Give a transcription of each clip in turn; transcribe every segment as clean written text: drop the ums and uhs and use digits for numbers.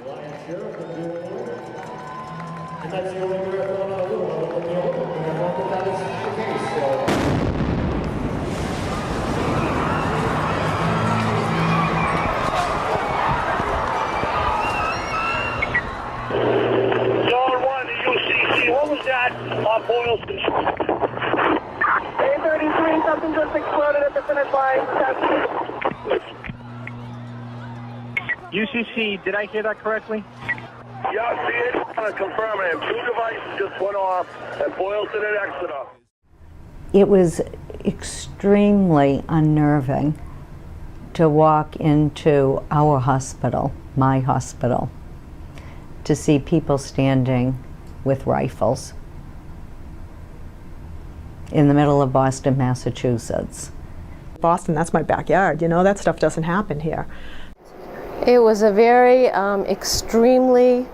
And that's the only marathon I will want to look at, and I thought that is the case. Zone 1, the UCC, what was that on Boylston? A33, something just exploded at the finish line. UCC, did I hear that correctly? Yeah, see it? I'm going to confirm it. 2 devices just went off at Boylston and Exeter. It was extremely unnerving to walk into our hospital, my hospital, to see people standing with rifles in the middle of Boston, Massachusetts. Boston, that's my backyard, you know, that stuff doesn't happen here. It was a very extremely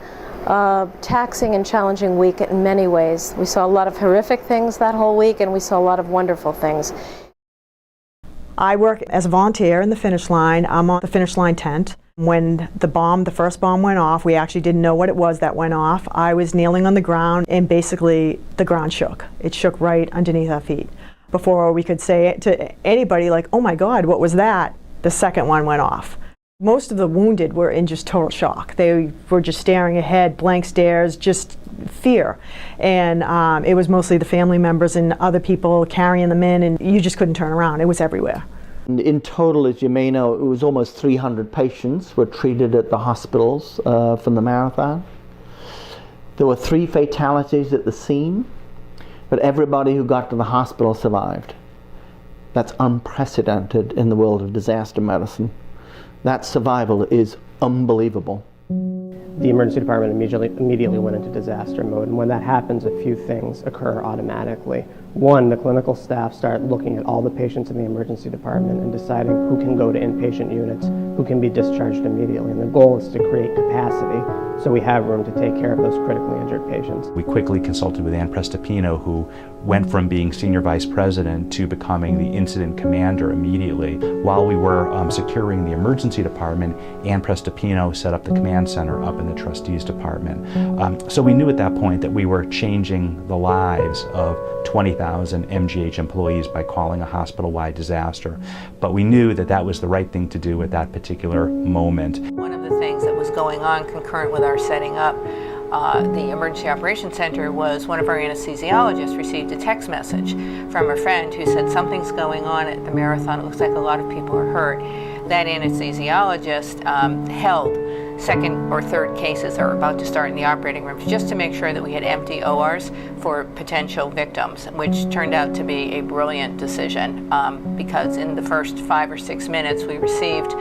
taxing and challenging week in many ways. We saw a lot of horrific things that whole week, and we saw a lot of wonderful things. I work as a volunteer in the finish line. I'm on the finish line tent. When the first bomb went off, we actually didn't know what it was that went off. I was kneeling on the ground, and basically the ground shook. It shook right underneath our feet. Before we could say it to anybody, like, oh my God, what was that? The second one went off. Most of the wounded were in just total shock. They were just staring ahead, blank stares, just fear. And it was mostly the family members and other people carrying them in, and you just couldn't turn around. It was everywhere. In total, as you may know, it was almost 300 patients were treated at the hospitals from the marathon. There were 3 fatalities at the scene, but everybody who got to the hospital survived. That's unprecedented in the world of disaster medicine. That survival is unbelievable. The emergency department immediately went into disaster mode, and when that happens, a few things occur automatically. One, the clinical staff start looking at all the patients in the emergency department and deciding who can go to inpatient units, who can be discharged immediately, and the goal is to create capacity so we have room to take care of those critically injured patients. We quickly consulted with Prestipino, who went from being senior vice president to becoming the incident commander immediately. While we were securing the emergency department, Prestipino set up the command center up in the trustees department. So we knew at that point that we were changing the lives of 20,000 MGH employees by calling a hospital-wide disaster. But we knew that that was the right thing to do at that particular moment. One of the things that was going on concurrent with our setting up the Emergency Operations Center was one of our anesthesiologists received a text message from a friend who said something's going on at the marathon. It looks like a lot of people are hurt. That anesthesiologist held second or third cases that were about to start in the operating rooms just to make sure that we had empty ORs for potential victims, which turned out to be a brilliant decision because in the first 5 or 6 minutes we received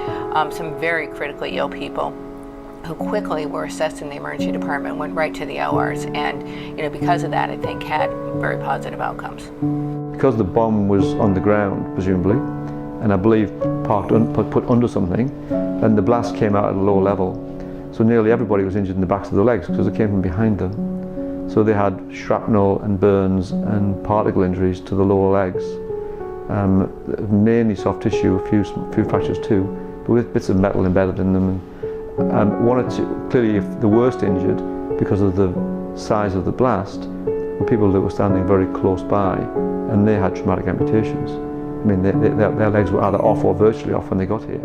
some very critically ill people who quickly were assessed in the emergency department and went right to the ORs, and because of that I think had very positive outcomes. Because the bomb was on the ground presumably, and I believe put under something, and the blast came out at a low level, so nearly everybody was injured in the backs of their legs because it came from behind them. So they had shrapnel and burns and particle injuries to the lower legs, mainly soft tissue, a few fractures too, but with bits of metal embedded in them. And one or two, clearly the worst injured because of the size of the blast, were people that were standing very close by, and they had traumatic amputations. I mean, their legs were either off or virtually off when they got here.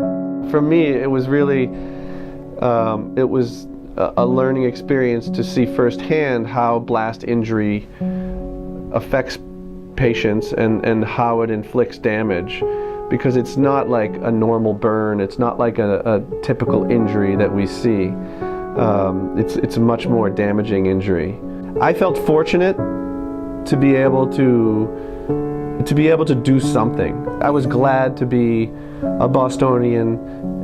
For me, it was really, it was a learning experience to see firsthand how blast injury affects patients and how it inflicts damage. Because it's not like a normal burn, it's not like a typical injury that we see. It's a much more damaging injury. I felt fortunate to be able to do something. I was glad to be a Bostonian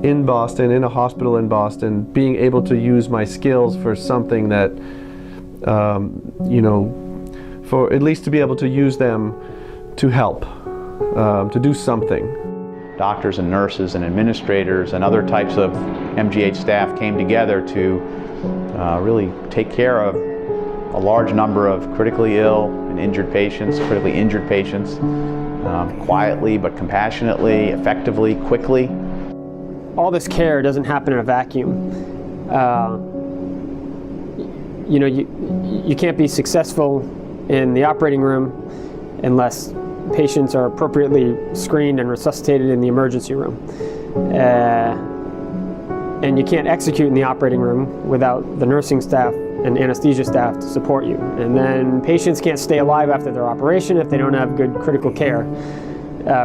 in Boston, in a hospital in Boston, being able to use my skills for something that, for at least to be able to use them to help. To do something. Doctors and nurses and administrators and other types of MGH staff came together to really take care of a large number of critically ill and injured patients, critically injured patients, quietly but compassionately, effectively, quickly. All this care doesn't happen in a vacuum. You know, you can't be successful in the operating room unless patients are appropriately screened and resuscitated in the emergency room. And you can't execute in the operating room without the nursing staff and anesthesia staff to support you. And then patients can't stay alive after their operation if they don't have good critical care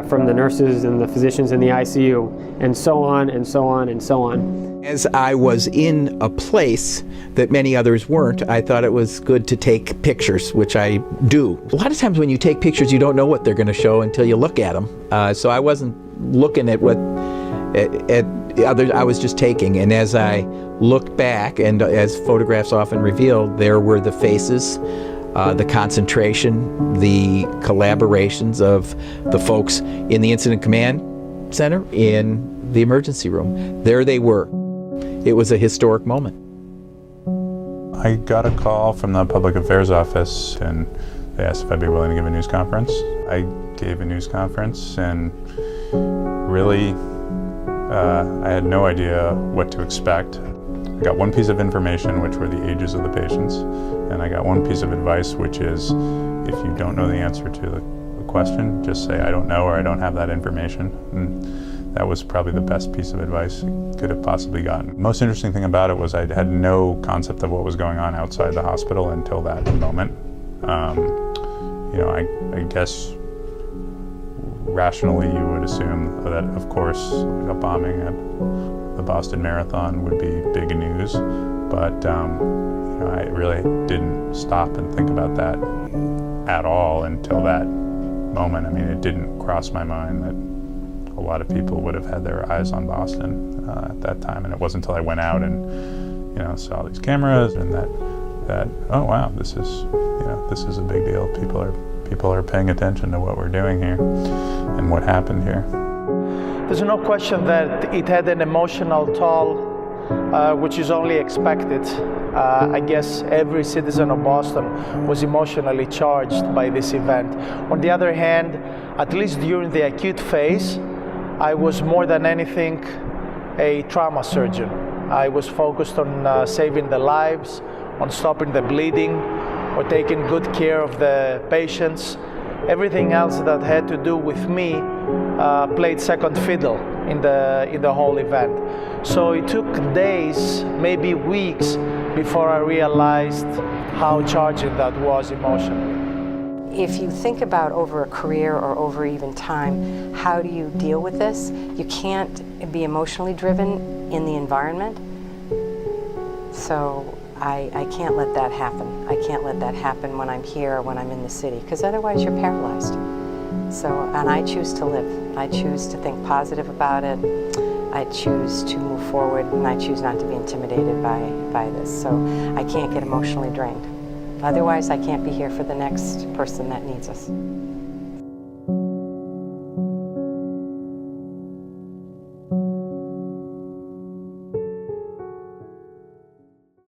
from the nurses and the physicians in the ICU, and so on and so on and so on. As I was in a place that many others weren't, I thought it was good to take pictures, which I do. A lot of times when you take pictures, you don't know what they're going to show until you look at them. So I wasn't looking at what at others, I was just taking. And as I looked back, and as photographs often reveal, there were the faces, the concentration, the collaborations of the folks in the Incident Command Center, in the emergency room. There they were. It was a historic moment. I got a call from the Public Affairs Office, and they asked if I'd be willing to give a news conference. I gave a news conference, and really I had no idea what to expect. I got one piece of information, which were the ages of the patients, and I got one piece of advice, which is if you don't know the answer to the question, just say I don't know, or I don't have that information. And that was probably the best piece of advice I could have possibly gotten. Most interesting thing about it was I had no concept of what was going on outside the hospital until that moment. You know, I guess rationally you would assume that, of course, a bombing at the Boston Marathon would be big news, but you know, I really didn't stop and think about that at all until that moment. I mean, it didn't cross my mind that a lot of people would have had their eyes on Boston at that time, and it wasn't until I went out and, you know, saw these cameras and that oh wow, this is a big deal. People are paying attention to what we're doing here and what happened here. There's no question that it had an emotional toll, which is only expected. I guess every citizen of Boston was emotionally charged by this event. On the other hand, at least during the acute phase, I was more than anything a trauma surgeon. I was focused on saving the lives, on stopping the bleeding, or taking good care of the patients. Everything else that had to do with me played second fiddle in the whole event. So it took days, maybe weeks, before I realized how charging that was emotionally. If you think about over a career or over even time, how do you deal with this? You can't be emotionally driven in the environment. So I can't let that happen. I can't let that happen when I'm here or when I'm in the city, because otherwise you're paralyzed. So, and I choose to live. I choose to think positive about it. I choose to move forward, and I choose not to be intimidated by this. So I can't get emotionally drained. Otherwise, I can't be here for the next person that needs us.